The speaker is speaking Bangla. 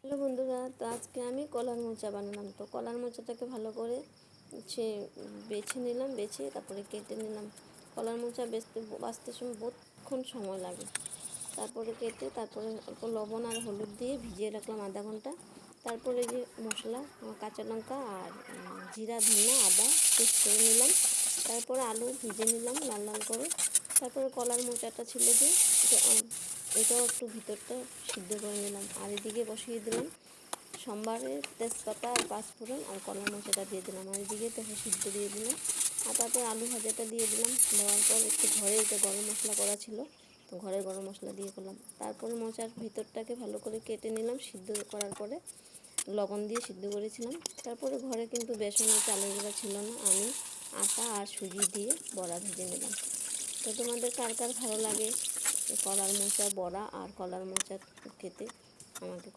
হ্যালো বন্ধুরা, তো আজকে আমি কলার মোচা বানালাম। তো কলার মোচাটাকে ভালো করে বেছে নিলাম, বেছে তারপরে কেটে নিলাম। কলার মোচা বাছতে সময় বহুতক্ষণ সময় লাগে। তারপরে কেটে তারপরে অল্প লবণ আর হলুদ দিয়ে ভিজিয়ে রাখলাম আধা ঘন্টা। তারপরে যে মশলা, কাঁচা লঙ্কা আর জিরা, ধনিয়া, আদা পেস্ট করে নিলাম। তারপরে আলু ভিজে নিলাম লাল লাল করে। তারপরে কলার মোচাটা ছিল যে এটাও একটু ভিতরটা সিদ্ধ করে নিলাম। আর এদিকে বসিয়ে দিলাম সোমবারে তেজপাতা আর পাঁচফোড়ন আর কলার মোচাটা দিয়ে দিলাম। আর এদিকে তখন সিদ্ধ দিয়ে দিলাম। আর তারপর আলু ভাজাটা দিয়ে দিলাম। দেওয়ার পর একটু ঘরে এটা গরম মশলা করা ছিল, তো ঘরে গরম মশলা দিয়ে করলাম। তারপরে মোচার ভিতরটাকে ভালো করে কেটে নিলাম। সিদ্ধ করার পরে লবণ দিয়ে সিদ্ধ করেছিলাম। তারপরে ঘরে কিন্তু বেসনের চালের গুঁড়া ছিল না, আমি আটা আর সুজি দিয়ে বড়া ভেজে নিলাম। তো তোমাদের কার কার ভালো লাগে কলার মোচা বড়া আর কলার মোচা খেতে আমাকে